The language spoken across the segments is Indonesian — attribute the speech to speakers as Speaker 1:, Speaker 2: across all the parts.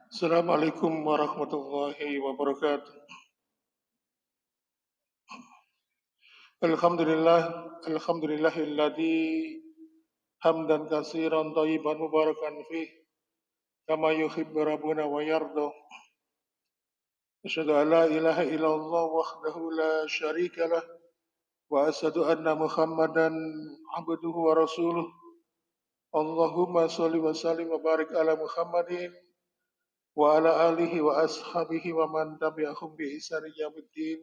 Speaker 1: Assalamualaikum warahmatullahi wabarakatuh. Alhamdulillah, alhamdulillahilladzi hamdan katsiran thayyiban mubarakan fih kama yuhibbu rabbuna wa yarda. Asyhadu an la ilaha illallah wahdahu la syarika lah wa asyhadu anna Muhammadan abduhu wa rasuluh. Allahumma shalli wa sallim wa barik ala Muhammadin wa ala alihi wa ashabihi wa man tabi'ahum bi ihsan ila yaumiddin.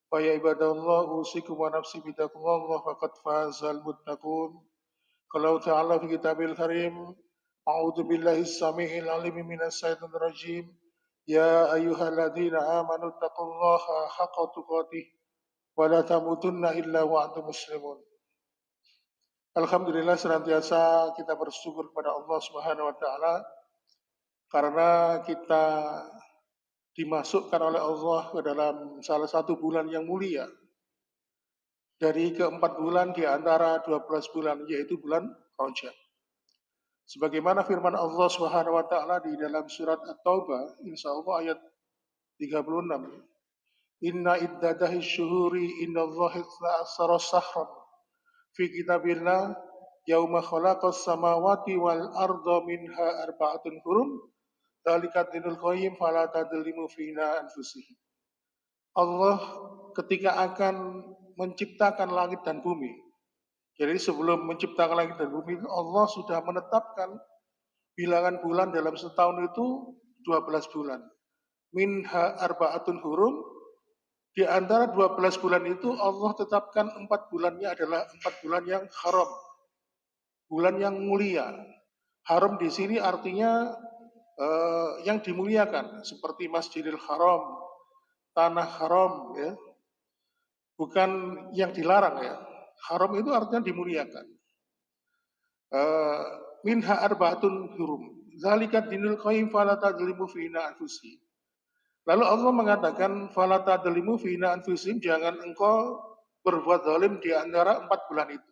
Speaker 1: Fa ya ibadallah usikum wa nafsi bitaqwallah faqad fazal muttaqun. Qala ta'ala fi kitabil karim, a'udzu billahi samiil alim minas syaitonir rajim. Ya ayyuhalladzina amanu taqullaha haqqa tuqatih wa la tamutunna illa wa antum muslimun. Alhamdulillah senantiasa kita bersyukur kepada Allah Subhanahu wa taala karena kita dimasukkan oleh Allah ke dalam salah satu bulan yang mulia dari keempat bulan di antara 12 bulan, yaitu bulan Rajab. Sebagaimana firman Allah Subhanahu wa taala di dalam surat At-Taubah, insyaallah ayat 36. Inna iddatahi syuhuri innallaha asara sahran fi kitabillah yauma khalaqas samawati wal arda minha arba'atun hurum dzalika dinul qayyim fala tadlimu fina anfusihim. Allah ketika akan menciptakan langit dan bumi. Jadi sebelum menciptakan langit dan bumi, Allah sudah menetapkan bilangan bulan dalam setahun itu 12 bulan. Minha arba'atun hurum, di antara 12 bulan itu Allah tetapkan 4 bulannya adalah 4 bulan yang haram. Bulan yang mulia. Haram di sini artinya yang dimuliakan, seperti Masjidil Haram, tanah haram, ya. Bukan yang dilarang, ya. Haram itu artinya dimuliakan. Minha arba'atun hurum. Zalika dinul qayyim fala tadlimu fina anfusihim. Lalu Allah mengatakan fala tadlimu fina anfusihim, jangan engkau berbuat zalim di antara 4 bulan itu.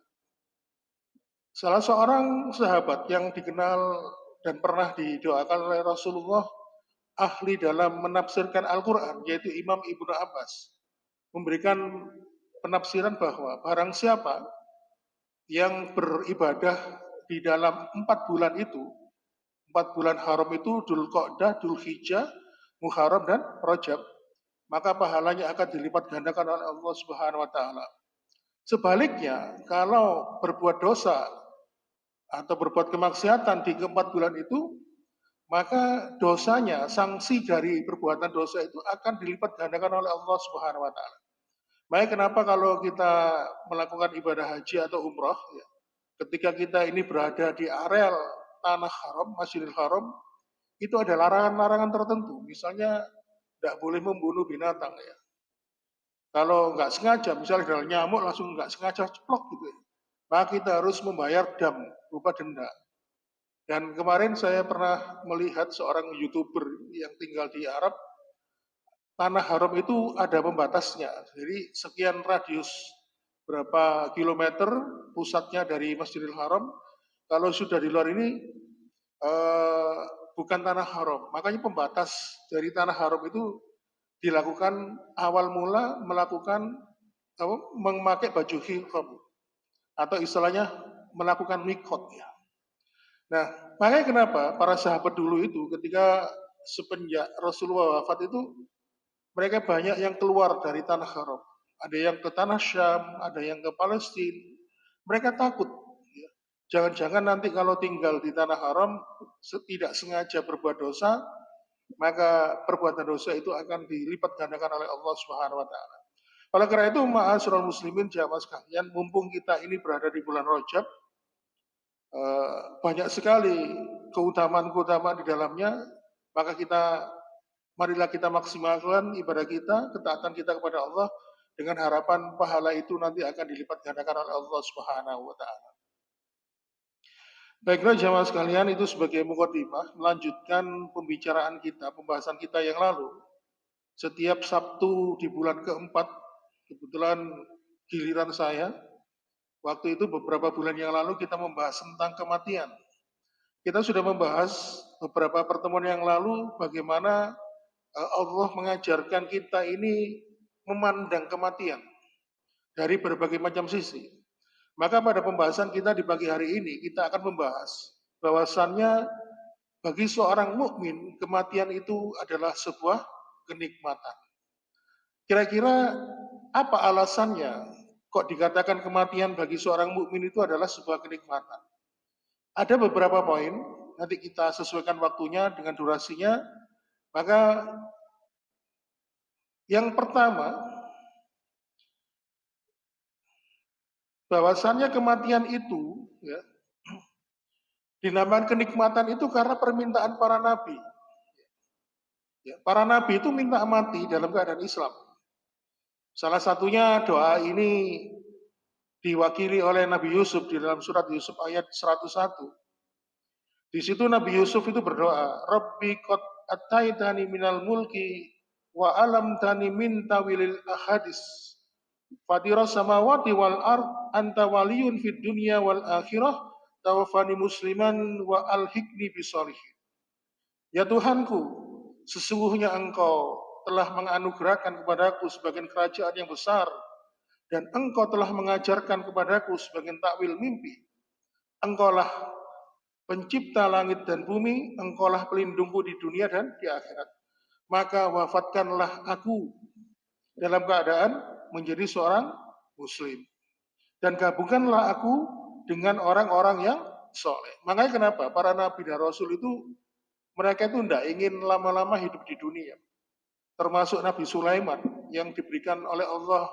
Speaker 1: Salah seorang sahabat yang dikenal dan pernah didoakan oleh Rasulullah, ahli dalam menafsirkan Al-Quran, yaitu Imam Ibnu Abbas, memberikan penafsiran bahwa barang siapa yang beribadah di dalam 4 bulan itu, 4 bulan haram itu Dzulqa'dah, Dzulhijjah, Muharram dan Rajab, maka pahalanya akan dilipat gandakan oleh Allah Subhanahu wa taala. Sebaliknya, kalau berbuat dosa atau berbuat kemaksiatan di keempat bulan itu, maka dosanya, sanksi dari perbuatan dosa itu akan dilipat gandakan oleh Allah Subhanahu wa taala. Makanya kenapa kalau kita melakukan ibadah haji atau umroh, ya, ketika kita ini berada di areal tanah haram, Masjidil Haram, itu ada larangan-larangan tertentu. Misalnya tidak boleh membunuh binatang, ya. Kalau nggak sengaja, misalnya ada nyamuk langsung nggak sengaja ceplok gitu, ya, maka kita harus membayar dam berupa denda. Dan kemarin saya pernah melihat seorang YouTuber yang tinggal di Arab, tanah haram itu ada pembatasnya. Jadi sekian radius berapa kilometer pusatnya dari Masjidil Haram. Kalau sudah di luar ini bukan tanah haram. Makanya pembatas dari tanah haram itu dilakukan awal mula melakukan memakai baju ihram atau istilahnya melakukan mikot, ya. Nah, makanya kenapa para sahabat dulu itu ketika sepenjak Rasulullah wafat itu mereka banyak yang keluar dari tanah haram. Ada yang ke tanah Syam, ada yang ke Palestina. Mereka takut, ya. Jangan-jangan nanti kalau tinggal di tanah haram tidak sengaja berbuat dosa, maka perbuatan dosa itu akan dilipat gandakan oleh Allah Subhanahu wa taala. Oleh karena itu, ma'asyiral muslimin jamaah sekalian, mumpung kita ini berada di bulan Rajab, banyak sekali keutamaan-keutamaan di dalamnya, maka marilah kita maksimalkan ibadah kita, ketaatan kita kepada Allah, dengan harapan pahala itu nanti akan dilipat gandakan oleh Allah Subhanahu wa taala. Baiklah jamaah sekalian, itu sebagai mukadimah melanjutkan pembicaraan kita, pembahasan kita yang lalu. Setiap Sabtu di bulan keempat, kebetulan giliran saya. Waktu itu beberapa bulan yang lalu kita membahas tentang kematian. Kita sudah membahas beberapa pertemuan yang lalu bagaimana Allah mengajarkan kita ini memandang kematian dari berbagai macam sisi. Maka pada pembahasan kita di pagi hari ini kita akan membahas bahwasannya bagi seorang mukmin kematian itu adalah sebuah kenikmatan. Kira-kira apa alasannya kok dikatakan kematian bagi seorang mukmin itu adalah sebuah kenikmatan? Ada beberapa poin, nanti kita sesuaikan waktunya dengan durasinya. Maka yang pertama, bahwasannya kematian itu ya, dinamakan kenikmatan itu karena permintaan para nabi. Ya, para nabi itu minta mati dalam keadaan Islam. Salah satunya doa ini diwakili oleh Nabi Yusuf di dalam surat Yusuf ayat 101. Di situ Nabi Yusuf itu berdoa, Rabbi qad ataitani minal mulki wa alam tani min tawilil ahadis. Fatiras samawati wal ard anta waliyun fid dunya wal akhirah tawaffani musliman wa alhiqni bisolihin. Ya Tuhanku, sesungguhnya Engkau telah menganugerahkan kepadaku sebagian kerajaan yang besar dan Engkau telah mengajarkan kepadaku sebagian takwil mimpi. Engkaulah pencipta langit dan bumi, Engkaulah pelindungku di dunia dan di akhirat. Maka wafatkanlah aku dalam keadaan menjadi seorang muslim. Dan gabungkanlah aku dengan orang-orang yang soleh. Makanya kenapa para nabi dan rasul itu mereka itu tidak ingin lama-lama hidup di dunia. Termasuk Nabi Sulaiman yang diberikan oleh Allah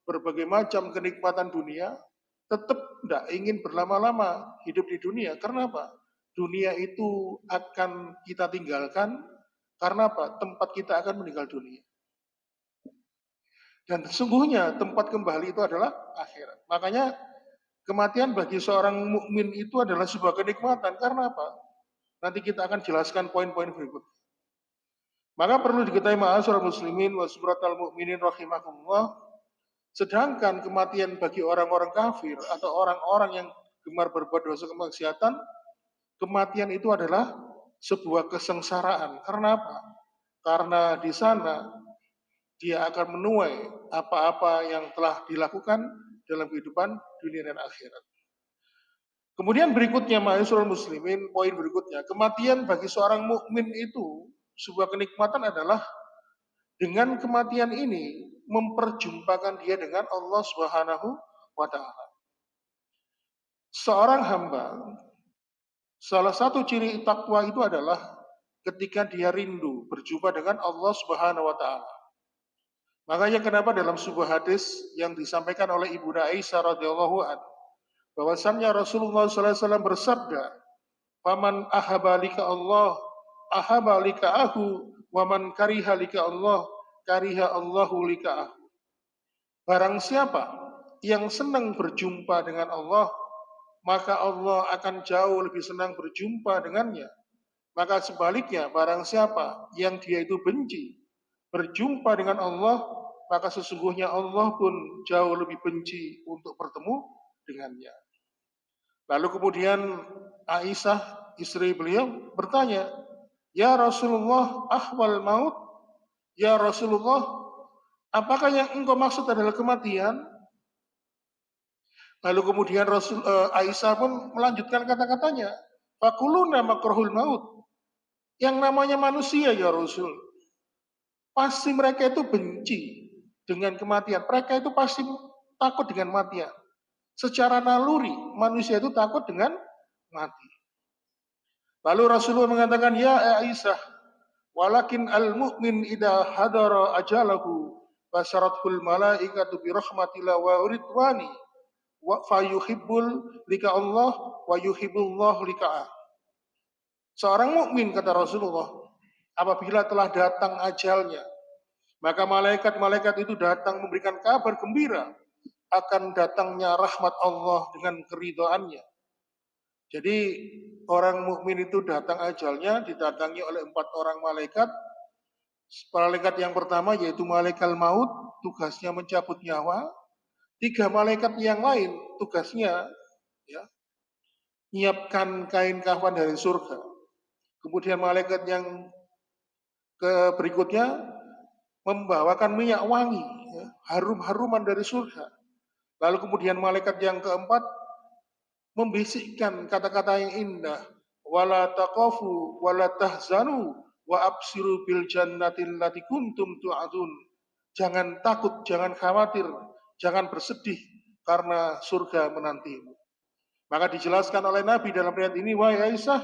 Speaker 1: berbagai macam kenikmatan dunia, tetap tidak ingin berlama-lama hidup di dunia. Karena apa? Dunia itu akan kita tinggalkan. Karena apa? Tempat kita akan meninggal dunia. Dan sesungguhnya tempat kembali itu adalah akhirat. Makanya kematian bagi seorang mukmin itu adalah sebuah kenikmatan. Karena apa? Nanti kita akan jelaskan poin-poin berikut. Maka perlu diketahui ma'asyiral muslimin wa subratal mu'minin rahimakumullah. Sedangkan kematian bagi orang-orang kafir atau orang-orang yang gemar berbuat dosa kemaksiatan, kematian itu adalah sebuah kesengsaraan. Karena apa? Karena di sana dia akan menuai apa-apa yang telah dilakukan dalam kehidupan dunia dan akhirat. Kemudian berikutnya ma'asyiral muslimin, poin berikutnya, kematian bagi seorang mukmin itu sebuah kenikmatan adalah dengan kematian ini memperjumpakan dia dengan Allah Subhanahu wa taala. Seorang hamba, salah satu ciri takwa itu adalah ketika dia rindu berjumpa dengan Allah Subhanahu wa taala. Makanya kenapa dalam sebuah hadis yang disampaikan oleh Ibunda Aisyah radhiyallahu anha bahwasannya Rasulullah SAW bersabda, "Faman ahabalika Allah, ahabalika aku, waman kariha lika Allah, kariha Allahu lika aku." Barang siapa yang senang berjumpa dengan Allah, maka Allah akan jauh lebih senang berjumpa dengannya. Maka sebaliknya, barang siapa yang dia itu benci berjumpa dengan Allah, maka sesungguhnya Allah pun jauh lebih benci untuk bertemu dengannya. Lalu kemudian Aisyah, istri beliau, bertanya, "Ya Rasulullah, ahwal maut? Ya Rasulullah, apakah yang engkau maksud adalah kematian?" Lalu kemudian Aisyah pun melanjutkan kata-katanya, "Fakuluna makrohul maut." Yang namanya manusia ya Rasul, pasti mereka itu benci dengan kematian. Mereka itu pasti takut dengan kematian. Secara naluri, manusia itu takut dengan mati. Lalu Rasulullah mengatakan, "Ya Aisyah, walakin al-mu'min idha hadara ajalahu basyaratul malaikatu birahmatillah wa ridwani wa fayuhibbul lika Allah wa yuhibbullah lika'ah." Seorang mukmin, kata Rasulullah, apabila telah datang ajalnya, maka malaikat-malaikat itu datang memberikan kabar gembira akan datangnya rahmat Allah dengan keridhaannya. Jadi orang mukmin itu datang ajalnya didatangi oleh 4 orang malaikat. Malaikat yang pertama yaitu malaikat maut, tugasnya mencabut nyawa. 3 malaikat yang lain tugasnya ya menyiapkan kain kafan dari surga. Kemudian malaikat yang berikutnya membawakan minyak wangi, ya, harum-haruman dari surga. Lalu kemudian malaikat yang keempat membisikkan kata-kata yang indah, wala taqafu wala tahzanu wa absiru bil jannatil lati kuntum tu'adun. Jangan takut, jangan khawatir, jangan bersedih karena surga menantimu. Maka dijelaskan oleh Nabi dalam riwayat ini, wahai Aisyah,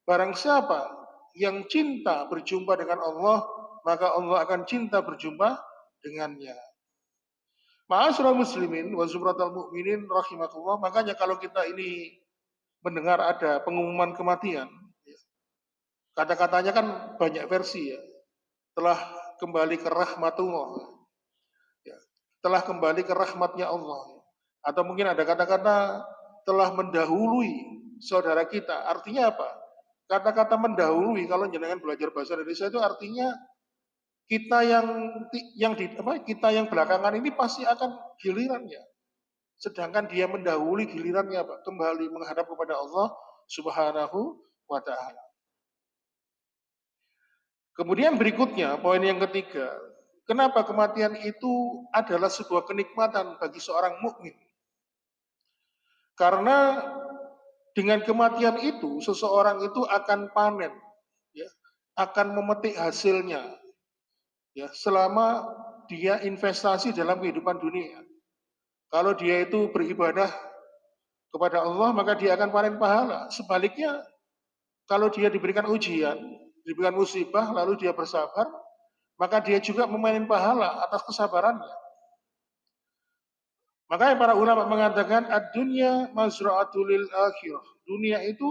Speaker 1: barang siapa yang cinta berjumpa dengan Allah, maka Allah akan cinta berjumpa dengannya. Ma'asyiral muslimin wa zumratal mu'minin rahimakumullah. Makanya kalau kita ini mendengar ada pengumuman kematian, kata-katanya kan banyak versi ya. Telah kembali ke rahmatullah, ya. Telah kembali ke rahmatnya Allah. Atau mungkin ada kata-kata telah mendahului saudara kita. Artinya apa? Kata-kata mendahului kalau jenengan belajar bahasa Indonesia itu artinya kita kita yang belakangan ini pasti akan gilirannya. Sedangkan dia mendahului gilirannya Pak, kembali menghadap kepada Allah Subhanahu wa taala. Kemudian berikutnya, poin yang ketiga, kenapa kematian itu adalah sebuah kenikmatan bagi seorang mukmin? Karena dengan kematian itu seseorang itu akan panen, ya, akan memetik hasilnya, ya, selama dia investasi dalam kehidupan dunia. Kalau dia itu beribadah kepada Allah, maka dia akan panen pahala. Sebaliknya, kalau dia diberikan ujian, diberikan musibah, lalu dia bersabar, maka dia juga memanen pahala atas kesabarannya. Makanya para ulama mengatakan, ad-dunya mazra'atul lil akhirah. Dunia itu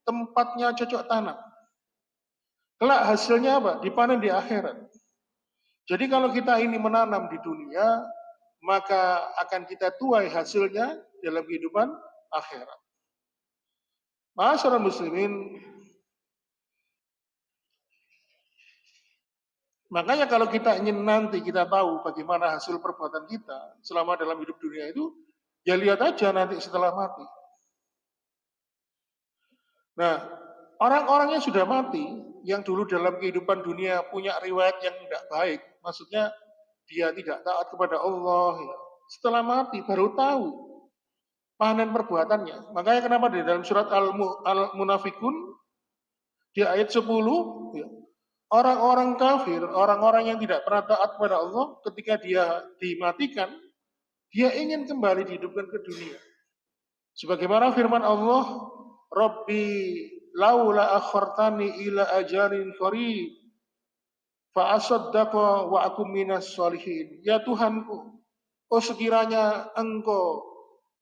Speaker 1: tempatnya cocok tanam. Kelak hasilnya apa? Dipanen di akhirat. Jadi kalau kita ini menanam di dunia, maka akan kita tuai hasilnya dalam kehidupan akhirat. Ma'asyiral muslimin, makanya kalau kita ingin nanti kita tahu bagaimana hasil perbuatan kita selama dalam hidup dunia itu, ya lihat aja nanti setelah mati. Nah, orang-orang yang sudah mati, yang dulu dalam kehidupan dunia punya riwayat yang tidak baik, maksudnya dia tidak taat kepada Allah, ya. Setelah mati baru tahu panen perbuatannya. Makanya kenapa di dalam surat Al-Munafikun di ayat 10, ya, orang-orang kafir, orang-orang yang tidak pernah taat kepada Allah, ketika dia dimatikan, dia ingin kembali dihidupkan ke dunia. Sebagaimana firman Allah, Rabbi laula akhartani ila ajalin qarib fa asaddaqa wa akum minas sholihin. Ya Tuhanku, oh sekiranya Engkau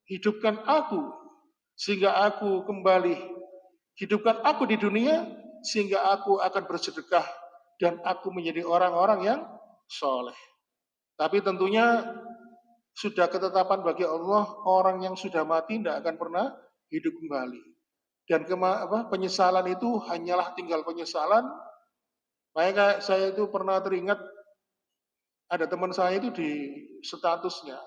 Speaker 1: hidupkan aku sehingga aku kembali, hidupkan aku di dunia sehingga aku akan bersedekah dan aku menjadi orang-orang yang soleh. Tapi tentunya sudah ketetapan bagi Allah, orang yang sudah mati tidak akan pernah hidup kembali. Dan penyesalan itu hanyalah tinggal penyesalan. Makanya saya itu pernah teringat ada teman saya itu di statusnya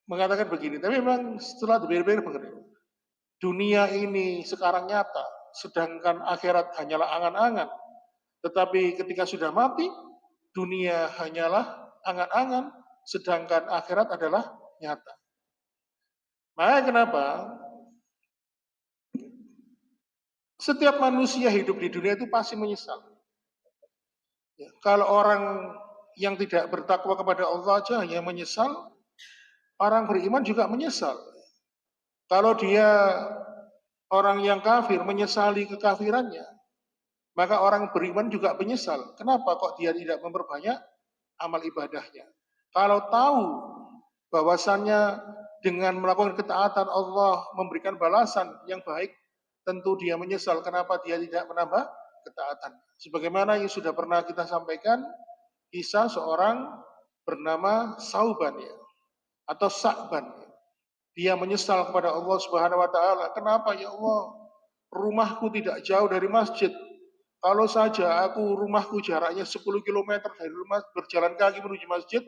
Speaker 1: mengatakan begini, tapi memang setelah dipikir-pikir begini, dunia ini sekarang nyata, sedangkan akhirat hanyalah angan-angan. Tetapi ketika sudah mati, dunia hanyalah angan-angan, sedangkan akhirat adalah nyata. Makanya kenapa setiap manusia hidup di dunia itu pasti menyesal. Ya, kalau orang yang tidak bertakwa kepada Allah aja hanya menyesal, orang beriman juga menyesal. Kalau dia orang yang kafir menyesali kekafirannya, maka orang beriman juga menyesal. Kenapa kok dia tidak memperbanyak amal ibadahnya? Kalau tahu bahwasannya dengan melakukan ketaatan Allah memberikan balasan yang baik, tentu dia menyesal kenapa dia tidak menambah ketaatan. Sebagaimana yang sudah pernah kita sampaikan, kisah seorang bernama Sauban, ya, atau Sa'ban. Dia menyesal kepada Allah Subhanahu wa taala, kenapa ya Allah, rumahku tidak jauh dari masjid. Kalau saja rumahku jaraknya 10 km dari rumah, berjalan kaki menuju masjid,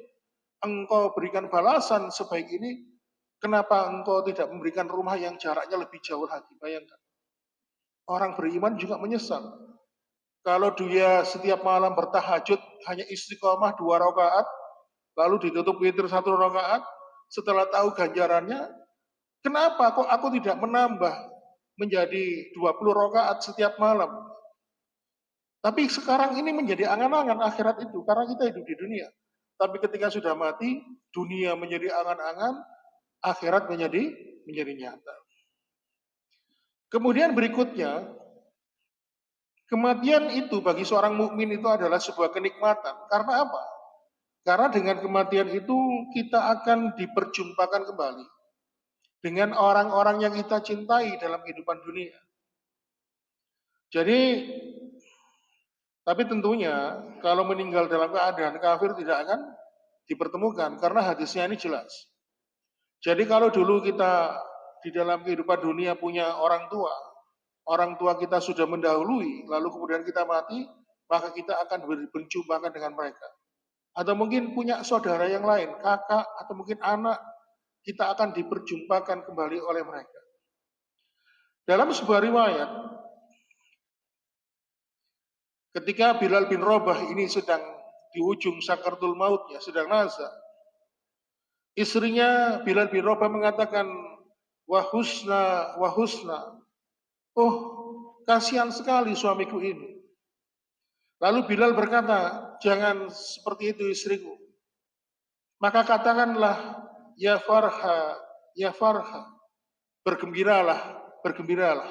Speaker 1: Engkau berikan balasan sebaik ini, Kenapa engkau tidak memberikan rumah yang jaraknya lebih jauh lagi? Bayangkan. Orang beriman juga menyesal. Kalau dia setiap malam bertahajud hanya istiqomah 2 rakaat, lalu ditutup witir 1 rakaat, setelah tahu ganjarannya, kenapa kok aku tidak menambah menjadi 20 rakaat setiap malam? Tapi sekarang ini menjadi angan-angan akhirat itu, karena kita hidup di dunia. Tapi ketika sudah mati, dunia menjadi angan-angan, akhirat menjadi nyata. Kemudian berikutnya, kematian itu bagi seorang mukmin itu adalah sebuah kenikmatan. Karena apa? Karena dengan kematian itu kita akan diperjumpakan kembali dengan orang-orang yang kita cintai dalam kehidupan dunia. Jadi, tapi tentunya kalau meninggal dalam keadaan kafir tidak akan dipertemukan karena hadisnya ini jelas. Jadi kalau dulu kita di dalam kehidupan dunia punya orang tua kita sudah mendahului, lalu kemudian kita mati, maka kita akan berjumpakan dengan mereka. Atau mungkin punya saudara yang lain, kakak atau mungkin anak, kita akan diperjumpakan kembali oleh mereka. Dalam sebuah riwayat, ketika Bilal bin Rabah ini sedang di ujung sakaratul mautnya, sedang nazar, istrinya Bilal bin Rabah mengatakan, wahusna, wahusna, oh kasihan sekali suamiku ini. Lalu Bilal berkata, jangan seperti itu istriku. Maka katakanlah, ya farha, ya farha, bergembiralah, bergembiralah.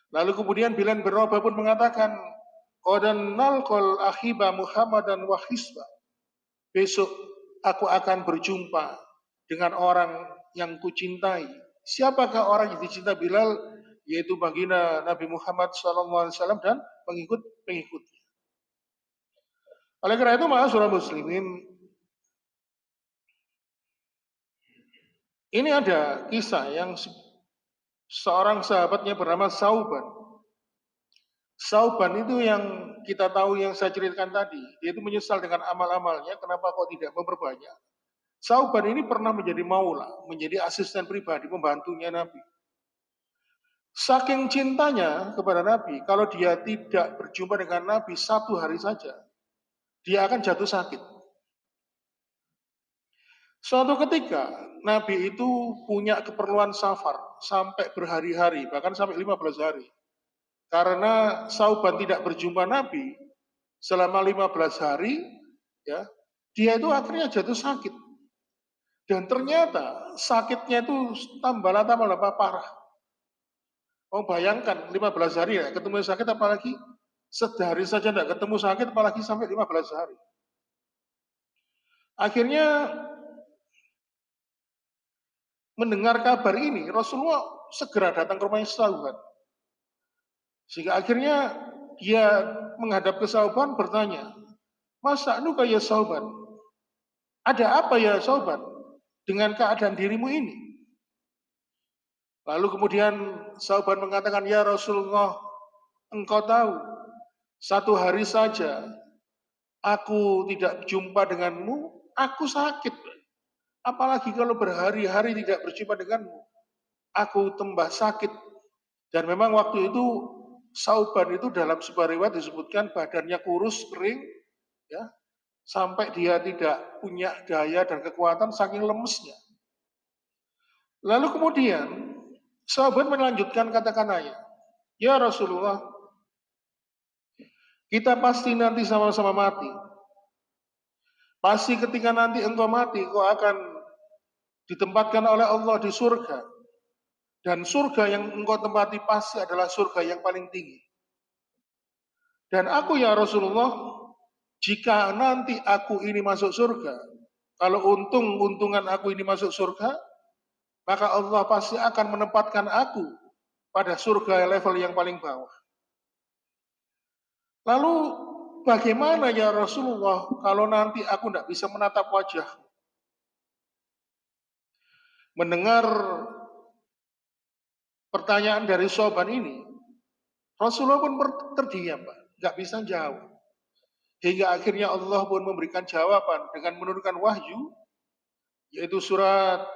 Speaker 1: Lalu kemudian Bilal bin Rabah pun mengatakan, qadan nalqal akhiba Muhammadan wa hisba. Besok aku akan berjumpa dengan orang yang kucintai. Siapakah orang yang dicinta Bilal? Yaitu baginda Nabi Muhammad SAW dan pengikut-pengikutnya. Oleh karena itu, ma'asyiral muslimin, ini ada kisah yang seorang sahabatnya bernama Sauban. Sauban itu yang kita tahu yang saya ceritakan tadi. Dia itu menyesal dengan amal-amalnya, kenapa kok tidak memperbanyak. Sauban ini pernah menjadi maula, menjadi asisten pribadi, pembantunya Nabi. Saking cintanya kepada Nabi, kalau dia tidak berjumpa dengan Nabi 1 hari saja, dia akan jatuh sakit. Suatu ketika, Nabi itu punya keperluan safar sampai berhari-hari, bahkan sampai 15 hari. Karena Sauban tidak berjumpa Nabi selama 15 hari, ya, dia itu akhirnya jatuh sakit. Dan ternyata sakitnya itu tambah parah. Oh bayangkan 15 hari ya ketemu sakit, apalagi sehari saja tidak ketemu sakit, apalagi sampai 15 hari. Akhirnya mendengar kabar ini, Rasulullah segera datang ke rumahnya Sauban. Sehingga akhirnya dia menghadap ke Sauban bertanya, masa nuka ya Sauban? Ada apa ya Sauban dengan keadaan dirimu ini? Lalu kemudian Sauban mengatakan, ya Rasulullah, engkau tahu, 1 hari saja aku tidak jumpa denganmu, aku sakit. Apalagi kalau berhari-hari tidak berjumpa denganmu, aku tambah sakit. Dan memang waktu itu Sauban itu dalam sebuah riwayat disebutkan badannya kurus, kering, ya, sampai dia tidak punya daya dan kekuatan saking lemesnya. Lalu kemudian Sauban melanjutkan kata-katanya, ya Rasulullah, kita pasti nanti sama-sama mati. Pasti ketika nanti engkau mati, kau akan ditempatkan oleh Allah di surga. Dan surga yang engkau tempati pasti adalah surga yang paling tinggi. Dan aku ya Rasulullah, jika nanti aku ini masuk surga, kalau untungan aku ini masuk surga, maka Allah pasti akan menempatkan aku pada surga level yang paling bawah. Lalu bagaimana ya Rasulullah kalau nanti aku tidak bisa menatap wajah? Mendengar pertanyaan dari Sauban ini, Rasulullah pun terdiam, Pak, nggak bisa jawab. Hingga akhirnya Allah pun memberikan jawaban dengan menurunkan wahyu, yaitu surat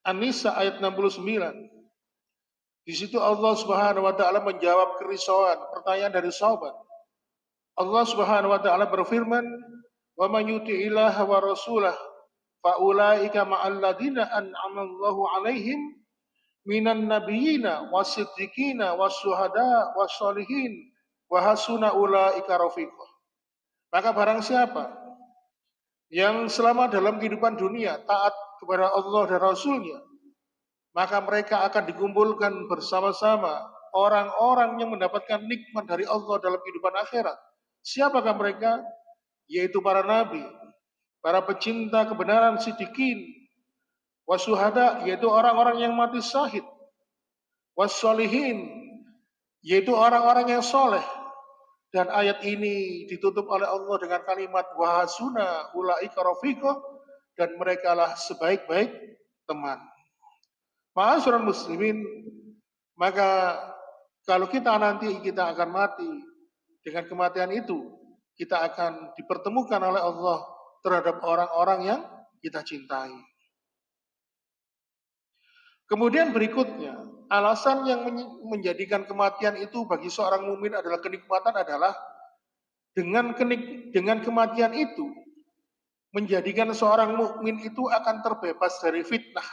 Speaker 1: An-Nisa ayat 69. Di situ Allah Subhanahu wa taala menjawab kerisauan pertanyaan dari sahabat. Allah Subhanahu wa taala berfirman, "Wa man yuti'illaha wa rasulah fa ulaika ma'al ladzina an'ama Allahu 'alaihim minan nabiyyina wasiddiqina wasyuhada wassolihin wa hasuna ulaika rafiqah." Maka barang siapa yang selama dalam kehidupan dunia taat kepada Allah dan Rasulnya, maka mereka akan dikumpulkan bersama-sama orang-orang yang mendapatkan nikmat dari Allah dalam kehidupan akhirat. Siapakah mereka? Yaitu para nabi, para pecinta kebenaran siddiqin, wasuhada, yaitu orang-orang yang mati syahid, wassolihin, yaitu orang-orang yang soleh. Dan ayat ini ditutup oleh Allah dengan kalimat wahasuna ulaika rafiqah, dan merekalah sebaik-baik teman. Ma'asyiral muslimin, maka kalau kita akan mati, dengan kematian itu kita akan dipertemukan oleh Allah terhadap orang-orang yang kita cintai. Kemudian berikutnya, alasan yang menjadikan kematian itu bagi seorang mukmin adalah kenikmatan adalah dengan kematian itu menjadikan seorang mukmin itu akan terbebas dari fitnah.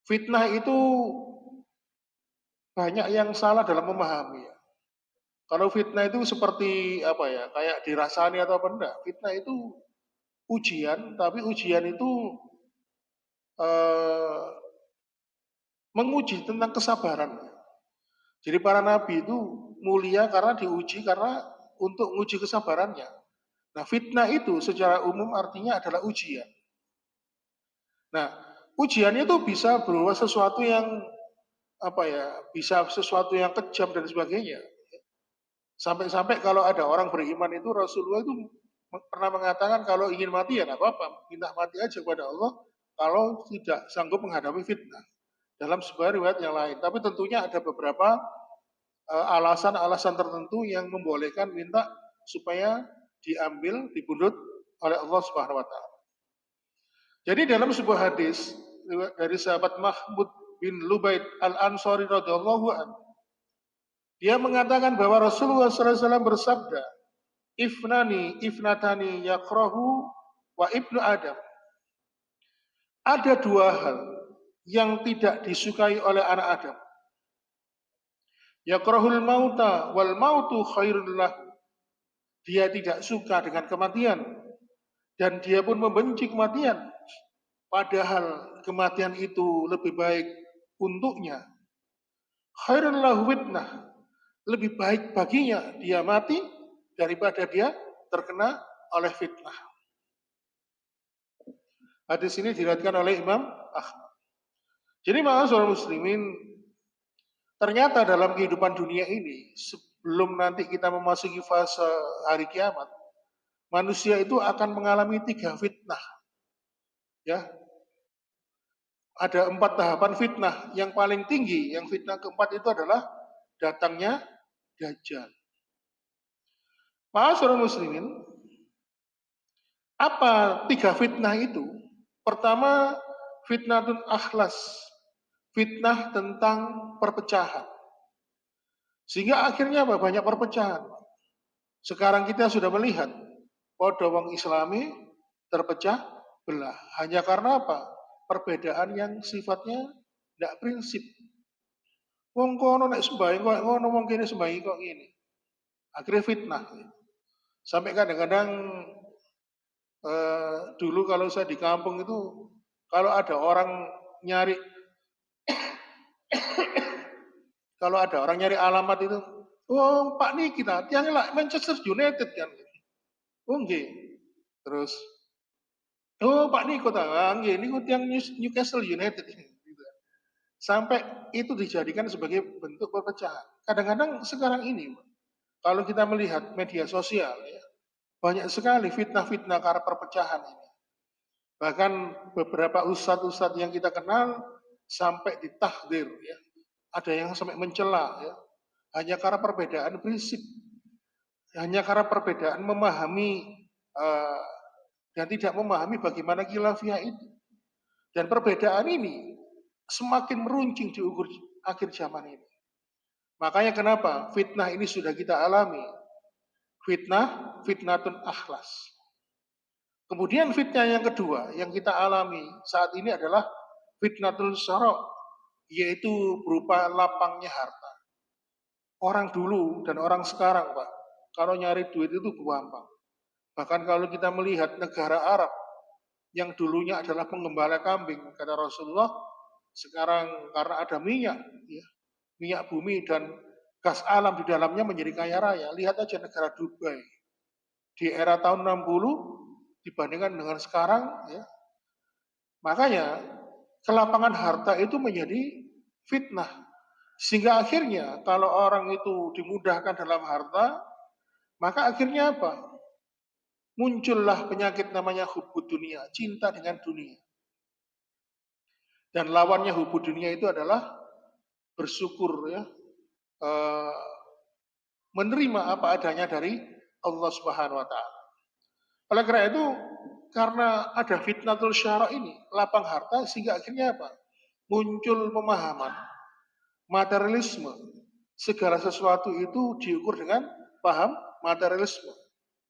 Speaker 1: Fitnah itu banyak yang salah dalam memahami. Kalau fitnah itu seperti apa ya, kayak dirasani atau apa enggak. Fitnah itu ujian, tapi ujian itu menguji tentang kesabaran. Jadi para nabi itu mulia karena diuji karena untuk menguji kesabarannya. Nah, fitnah itu secara umum artinya adalah ujian. Nah, ujiannya itu bisa berupa sesuatu yang apa ya, bisa sesuatu yang kejam dan sebagainya. Sampai-sampai kalau ada orang beriman itu, Rasulullah itu pernah mengatakan kalau ingin mati ya tidak apa-apa, minta mati aja kepada Allah kalau tidak sanggup menghadapi fitnah. Dalam sebuah riwayat yang lain. Tapi tentunya ada beberapa alasan-alasan tertentu yang membolehkan minta supaya diambil, dibundut oleh Allah Subhanahu wa taala. Jadi dalam sebuah hadis dari sahabat Mahmud bin Lubaid Al-Ansari radhiyallahu anhu, dia mengatakan bahwa Rasulullah SAW bersabda, ifnatani yakrahu wa ibnu Adam. Ada dua hal yang tidak disukai oleh anak Adam. Yakrahul mauta wal mautu khairul lahu. Dia tidak suka dengan kematian dan dia pun membenci kematian. Padahal kematian itu lebih baik untuknya. Khairul lahu fitnah. Lebih baik baginya dia mati daripada dia terkena oleh fitnah. Hadis ini diriwayatkan oleh Imam Ahmad. Jadi ma'asyiral muslimin, ternyata dalam kehidupan dunia ini, sebelum nanti kita memasuki fase hari kiamat, manusia itu akan mengalami 3 fitnah. Ya, ada 4 tahapan fitnah. Yang paling tinggi, yang fitnah keempat itu adalah datangnya Dajjal. Ma'asyiral muslimin, apa 3 fitnah itu? Pertama, fitnatun akhlas, fitnah tentang perpecahan. Sehingga akhirnya apa? Banyak perpecahan. Sekarang kita sudah melihat podo wong Islami terpecah belah. Hanya karena apa? Perbedaan yang sifatnya tidak prinsip. Wong kono nek sembahyang kok ngono, wong kene sembahyang kok ngene. Akhirnya fitnah. Sampai kadang-kadang dulu kalau saya di kampung itu, kalau ada orang nyari alamat itu, oh Pak nih kita tiangnya lah Manchester United kan. Oh nggih. Terus oh Pak nih kota nggih niku tiang Newcastle United. Sampai itu dijadikan sebagai bentuk perpecahan. Kadang-kadang sekarang ini kalau kita melihat media sosial ya, banyak sekali fitnah-fitnah karena perpecahan ini. Bahkan beberapa ustadz-ustadz yang kita kenal sampai ditahdir ya. Ada yang sampai mencela ya. Hanya karena perbedaan prinsip. Hanya karena perbedaan memahami dan tidak memahami bagaimana khilafiyah itu. Dan perbedaan ini semakin meruncing di akhir zaman ini. Makanya kenapa fitnah ini sudah kita alami. Fitnatun akhlas. Kemudian fitnah yang kedua yang kita alami saat ini adalah fitnatul syara', yaitu berupa lapangnya harta. Orang dulu dan orang sekarang, Pak, kalau nyari duit itu gampang. Bahkan kalau kita melihat negara Arab yang dulunya adalah penggembala kambing, kata Rasulullah, sekarang karena ada minyak, ya, minyak bumi dan gas alam di dalamnya menjadi kaya raya. Lihat aja negara Dubai. Di era tahun 60 dibandingkan dengan sekarang, ya. Makanya kelapangan harta itu menjadi fitnah. Sehingga akhirnya kalau orang itu dimudahkan dalam harta, maka akhirnya apa? Muncullah penyakit namanya hubbud dunia, cinta dengan dunia. Dan lawannya hubbud dunia itu adalah bersyukur, ya, menerima apa adanya dari Allah Subhanahu wa taala. Oleh karena itu, karena ada fitnatul syara' ini, lapang harta, sehingga akhirnya apa? Muncul pemahaman materialisme. Segala sesuatu itu diukur dengan paham materialisme.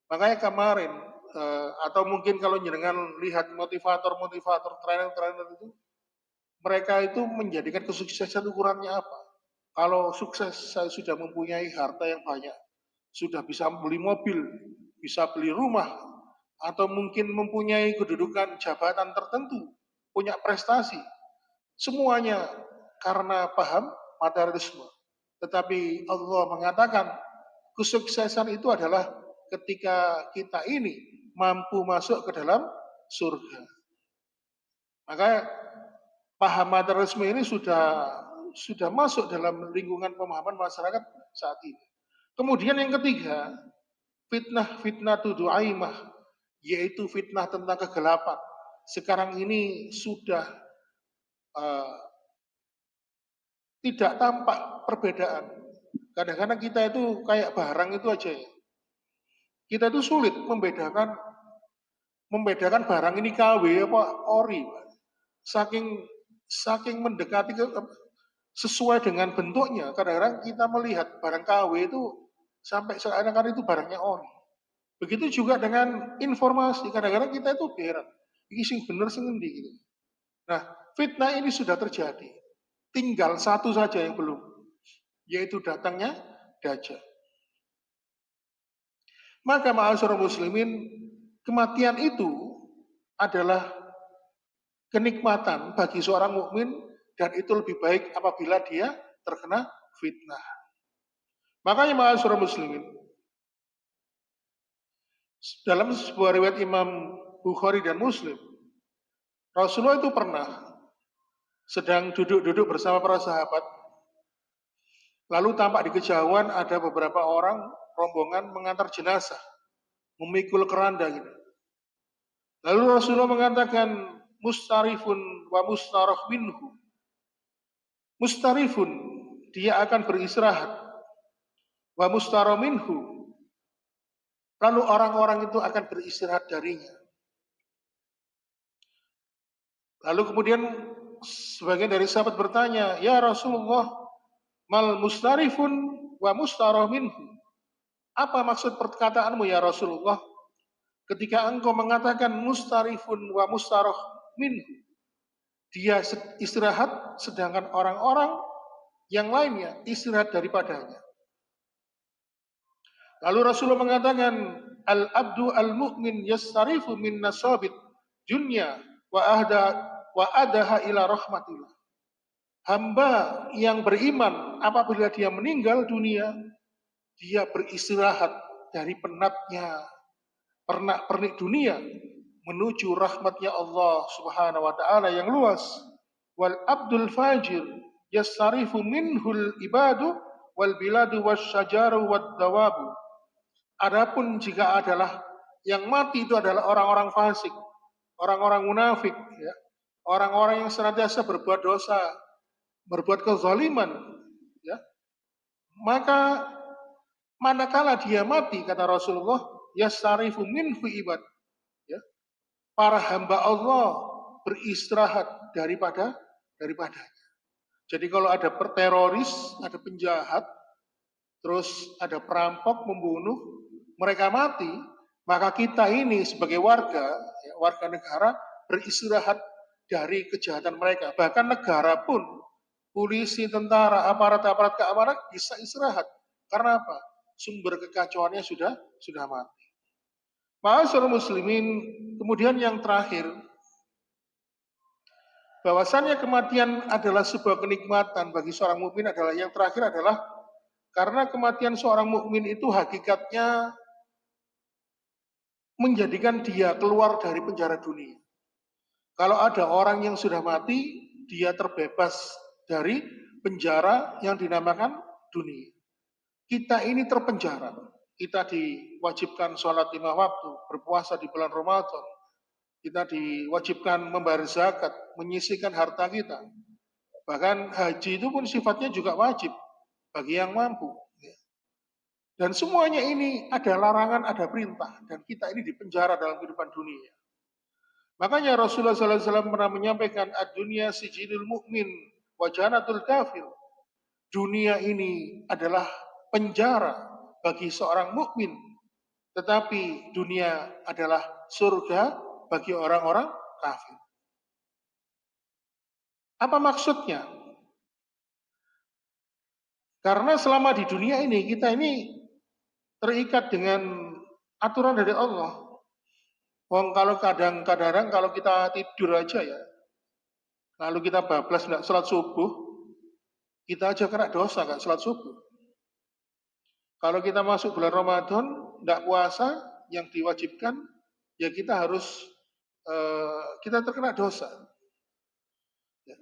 Speaker 1: Makanya kemarin, atau mungkin kalau jenengan lihat motivator, trainer itu, mereka itu menjadikan kesuksesan ukurannya apa? Kalau sukses, saya sudah mempunyai harta yang banyak, sudah bisa beli mobil, bisa beli rumah, atau mungkin mempunyai kedudukan jabatan tertentu, punya prestasi. Semuanya karena paham materialisme. Tetapi Allah mengatakan kesuksesan itu adalah ketika kita ini mampu masuk ke dalam surga. Maka paham materialisme ini sudah masuk dalam lingkungan pemahaman masyarakat saat ini. Kemudian yang ketiga, fitnah du'aimah, yaitu fitnah tentang kegelapan. Sekarang ini sudah tidak tampak perbedaan. Kadang-kadang kita itu kayak barang itu aja ya. Kita itu sulit membedakan barang ini KW apa ori. Saking mendekati sesuai dengan bentuknya. Kadang-kadang kita melihat barang KW itu sampai seakan-akan itu barangnya ori. Begitu juga dengan informasi. Kadang-kadang kita itu heran. Ini sing bener sing endi gitu. Nah, fitnah ini sudah terjadi. Tinggal satu saja yang belum, yaitu datangnya Dajjal. Maka ma'asyiral muslimin, kematian itu adalah kenikmatan bagi seorang mukmin dan itu lebih baik apabila dia terkena fitnah. Makanya ma'asyiral muslimin, dalam sebuah riwayat Imam Bukhari dan Muslim, Rasulullah itu pernah sedang duduk-duduk bersama para sahabat. Lalu tampak di kejauhan ada beberapa orang rombongan mengantar jenazah, memikul keranda gitu. Lalu Rasulullah mengatakan mustarifun wa mustarah minhu. Mustarifun, dia akan beristirahat. Wa mustarah minhu. Lalu orang-orang itu akan beristirahat darinya. Lalu kemudian sebagian dari sahabat bertanya, "Ya Rasulullah, mal mustarifun wa mustarah minhu." Apa maksud perkataanmu ya Rasulullah? Ketika engkau mengatakan mustarifun wa mustarah minhu, dia istirahat sedangkan orang-orang yang lainnya istirahat daripadanya. Lalu Rasulullah mengatakan al-abdu al-mu'min yastarifu min nasabit dunya wa adaha ila rahmatillah. Hamba yang beriman apabila dia meninggal dunia, dia beristirahat dari penatnya pernak-pernik dunia menuju rahmatnya Allah Subhanahu wa taala yang luas. Wal abdul fajir yastarifu minhul ibadu wal biladu wasyajaru wad dawabu. Adapun jika adalah yang mati itu adalah orang-orang fasik, orang-orang munafik, ya, orang-orang yang senantiasa berbuat dosa, berbuat kezaliman, ya, maka manakala dia mati, kata Rasulullah, yastarifu minhu ibad, ya, para hamba Allah beristirahat daripadanya. Jadi kalau ada teroris, ada penjahat, terus ada perampok membunuh, mereka mati, maka kita ini sebagai warga, ya, warga negara beristirahat dari kejahatan mereka. Bahkan negara pun, polisi, tentara, aparat-aparat keamanan bisa istirahat. Karena apa? Sumber kekacauannya sudah mati. Ma'asyiral muslimin, kemudian yang terakhir, bahwasannya kematian adalah sebuah kenikmatan bagi seorang mukmin adalah yang terakhir adalah karena kematian seorang mukmin itu hakikatnya menjadikan dia keluar dari penjara dunia. Kalau ada orang yang sudah mati, dia terbebas dari penjara yang dinamakan dunia. Kita ini terpenjara. Kita diwajibkan sholat 5 waktu, berpuasa di bulan Ramadan. Kita diwajibkan membayar zakat, menyisihkan harta kita. Bahkan haji itu pun sifatnya juga wajib bagi yang mampu. Dan semuanya ini ada larangan, ada perintah. Dan kita ini dipenjara dalam kehidupan dunia. Makanya Rasulullah SAW pernah menyampaikan, ad-dunya sijinul mu'min wa janatul kafir. Dunia ini adalah penjara bagi seorang mukmin, tetapi dunia adalah surga bagi orang-orang kafir. Apa maksudnya? Karena selama di dunia ini kita ini terikat dengan aturan dari Allah. Wong kalau kadang-kadang kalau kita tidur aja ya, lalu kita bablas nggak sholat subuh, kita aja kena dosa nggak sholat subuh. Kalau kita masuk bulan Ramadan, nggak puasa, yang diwajibkan, ya kita harus kita terkena dosa. Ya.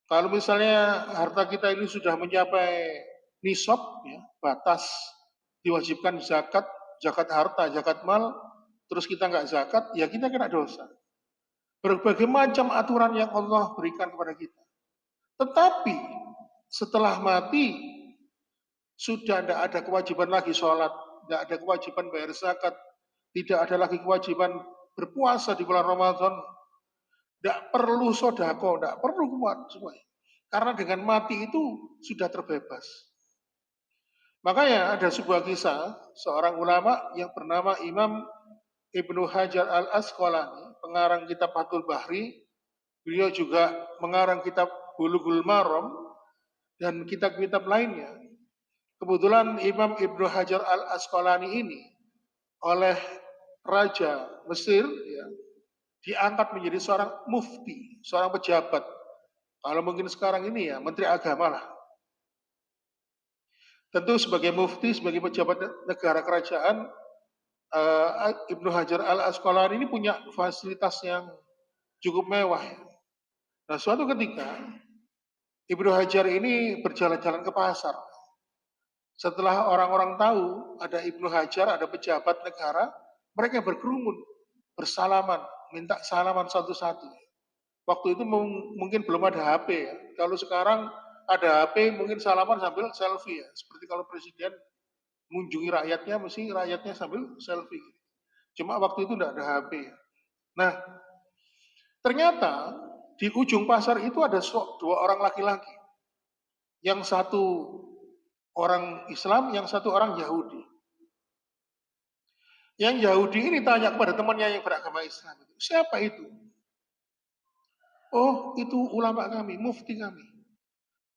Speaker 1: Kalau misalnya harta kita ini sudah mencapai nisab, ya, batas diwajibkan zakat, zakat harta, zakat mal, terus kita nggak zakat, ya kita kena dosa. Berbagai macam aturan yang Allah berikan kepada kita. Tetapi setelah mati, sudah tidak ada kewajiban lagi sholat, tidak ada kewajiban bayar zakat, tidak ada lagi kewajiban berpuasa di bulan Ramadan, tidak perlu sodako, tidak perlu kuat semuanya. Karena dengan mati itu sudah terbebas. Makanya ada sebuah kisah seorang ulama yang bernama Imam Ibnu Hajar al-Asqalani, pengarang kitab Fathul Bahri. Beliau juga mengarang kitab Bulughul Maram dan kitab-kitab lainnya. Kebetulan Imam Ibnu Hajar al-Asqalani ini oleh Raja Mesir ya, diangkat menjadi seorang mufti, seorang pejabat. Kalau mungkin sekarang ini ya menteri agama lah. Tentu sebagai mufti, sebagai pejabat negara kerajaan, Ibnu Hajar al-Asqalani ini punya fasilitas yang cukup mewah. Ya. Nah, suatu ketika Ibnu Hajar ini berjalan-jalan ke pasar. Setelah orang-orang tahu ada Ibnu Hajar, ada pejabat negara, mereka berkerumun, bersalaman, minta salaman satu-satu. Waktu itu mungkin belum ada HP ya. Kalau sekarang ada HP mungkin salaman sambil selfie ya. Seperti kalau presiden mengunjungi rakyatnya, mesti rakyatnya sambil selfie. Cuma waktu itu tidak ada HP ya. Nah, ternyata di ujung pasar itu ada dua orang laki-laki. Yang satu orang Islam, yang satu orang Yahudi. Yang Yahudi ini tanya kepada temannya yang beragama Islam. Siapa itu? Oh, itu ulama kami, mufti kami.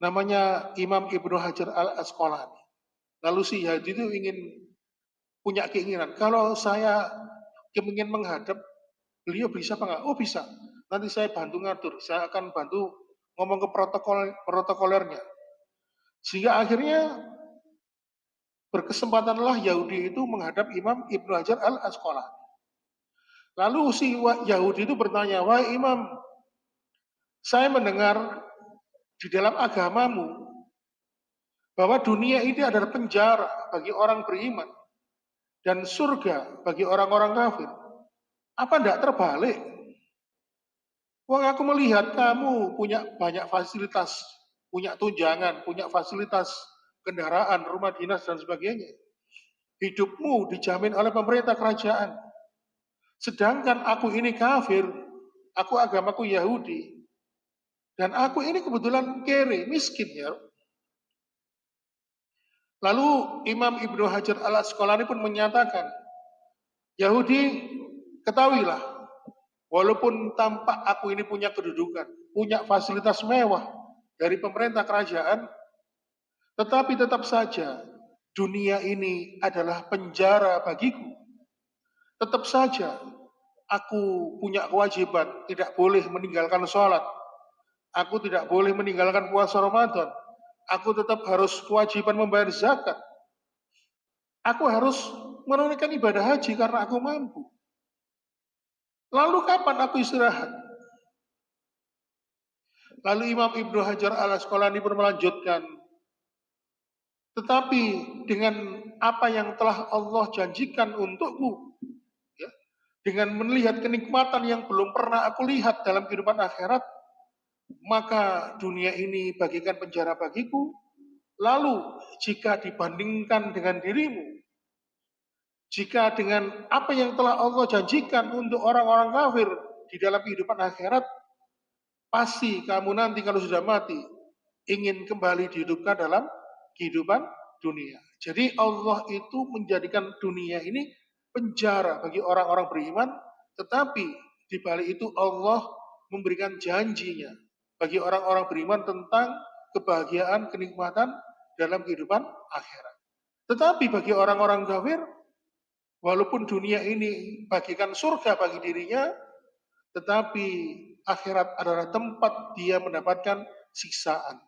Speaker 1: Namanya Imam Ibnu Hajar al-Asqalani. Lalu si Yahudi itu ingin punya keinginan. Kalau saya ingin menghadap, beliau bisa apa enggak? Oh bisa. Nanti saya bantu ngatur. Saya akan bantu ngomong ke protokolernya. Sehingga akhirnya berkesempatanlah Yahudi itu menghadap Imam Ibnu Hajar al-Asqalani. Lalu si Yahudi itu bertanya, wahai Imam, saya mendengar di dalam agamamu bahwa dunia ini adalah penjara bagi orang beriman dan surga bagi orang-orang kafir. Apa tidak terbalik? Wong aku melihat kamu punya banyak fasilitas, punya tunjangan, punya fasilitas kendaraan, rumah dinas dan sebagainya. Hidupmu dijamin oleh pemerintah kerajaan. Sedangkan aku ini kafir, Aku agamaku Yahudi. Dan aku ini kebetulan kere, miskin ya. Lalu Imam Ibnu Hajar al-Asqalani pun menyatakan, Yahudi, ketahuilah, walaupun tampak aku ini punya kedudukan, punya fasilitas mewah dari pemerintah kerajaan, tetapi tetap saja dunia ini adalah penjara bagiku. Tetap saja aku punya kewajiban, tidak boleh meninggalkan sholat. Aku tidak boleh meninggalkan puasa Ramadan. Aku tetap harus kewajiban membayar zakat. Aku harus menunaikan ibadah haji karena aku mampu. Lalu kapan aku istirahat? Lalu Imam Ibnu Hajar al-Asqalani pun melanjutkan, tetapi dengan apa yang telah Allah janjikan untukku, ya, dengan melihat kenikmatan yang belum pernah aku lihat dalam kehidupan akhirat, maka dunia ini bagikan penjara bagiku. Lalu jika dibandingkan dengan dirimu, jika dengan apa yang telah Allah janjikan untuk orang-orang kafir di dalam kehidupan akhirat, pasti kamu nanti kalau sudah mati ingin kembali dihidupkan dalam kehidupan dunia. Jadi Allah itu menjadikan dunia ini penjara bagi orang-orang beriman, tetapi di balik itu Allah memberikan janjinya bagi orang-orang beriman tentang kebahagiaan, kenikmatan dalam kehidupan akhirat. Tetapi bagi orang-orang kafir, walaupun dunia ini bagikan surga bagi dirinya, tetapi akhirat adalah tempat dia mendapatkan siksaan.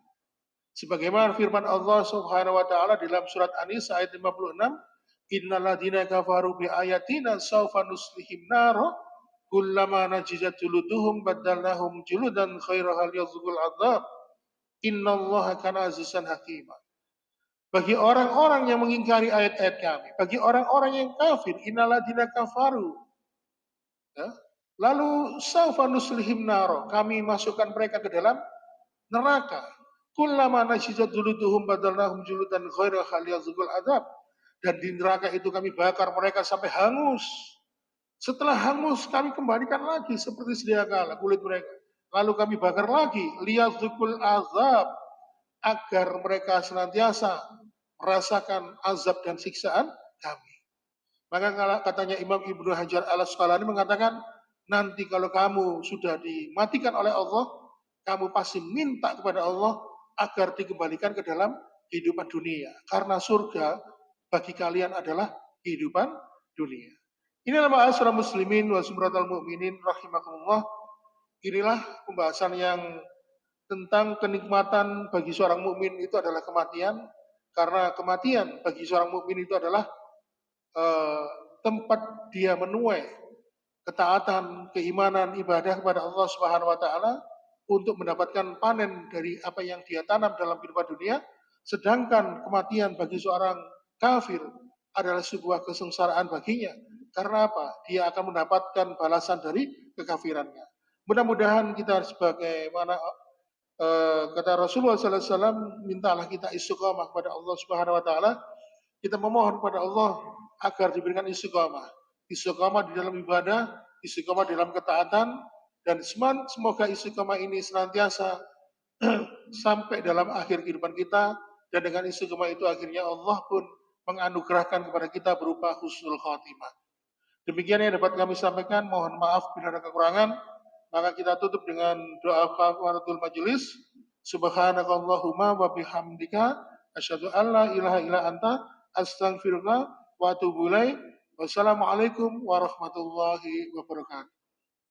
Speaker 1: Sebagaimana firman Allah Subhanahu wa taala dalam surat An-Nisa ayat 56, "Innalladzina kafaru bi ayatina sawfa nuslihim naro kullama najizat juluduhum badalnahum juludan khairaha liyadzuqul adzab. Innallaha kana azizan hakima." Bagi orang-orang yang mengingkari ayat-ayat kami, bagi orang-orang yang kafir, innalladzina kafaru, ya, lalu sawfa nuslihim naro, kami masukkan mereka ke dalam neraka. Kullama nasijat juluduhum badalnahum juludan ghairaha liyadzuqul adzab. Dan di neraka itu kami bakar mereka sampai hangus. Setelah hangus kami kembalikan lagi seperti sedia kala kulit mereka. Lalu kami bakar lagi liyadzuqul adzab, agar mereka senantiasa merasakan azab dan siksaan kami. Maka katanya Imam Ibnu Hajar al-Asqalani mengatakan, nanti kalau kamu sudah dimatikan oleh Allah, kamu pasti minta kepada Allah agar dikembalikan ke dalam kehidupan dunia. Karena surga bagi kalian adalah kehidupan dunia. Inilah ma'asyiral muslimin wa sumratal mu'minin rahimakumullah. Inilah pembahasan yang tentang kenikmatan bagi seorang mukmin itu adalah kematian, karena kematian bagi seorang mukmin itu adalah tempat dia menuai ketaatan, keimanan, ibadah kepada Allah Subhanahu wa taala untuk mendapatkan panen dari apa yang dia tanam dalam kehidupan dunia. Sedangkan kematian bagi seorang kafir adalah sebuah kesengsaraan baginya. Karena apa? Dia akan mendapatkan balasan dari kekafirannya. Mudah-mudahan kita sebagaimana kata Rasulullah SAW, mintalah kita istiqamah kepada Allah Subhanahu Wa Taala. Kita memohon kepada Allah agar diberikan istiqamah, istiqamah di dalam ibadah, istiqamah di dalam ketaatan, dan semoga istiqamah ini senantiasa sampai dalam akhir kehidupan kita, dan dengan istiqamah itu akhirnya Allah pun menganugerahkan kepada kita berupa husnul khatimah. Demikian yang dapat kami sampaikan. Mohon maaf bila ada kekurangan. Maka kita tutup dengan doa kafaratul majelis. Subhanakallahumma wa bihamdika asyhadu an la ilaha illa anta astaghfiruka wa atubu ilaik. Wassalamualaikum warahmatullahi wabarakatuh.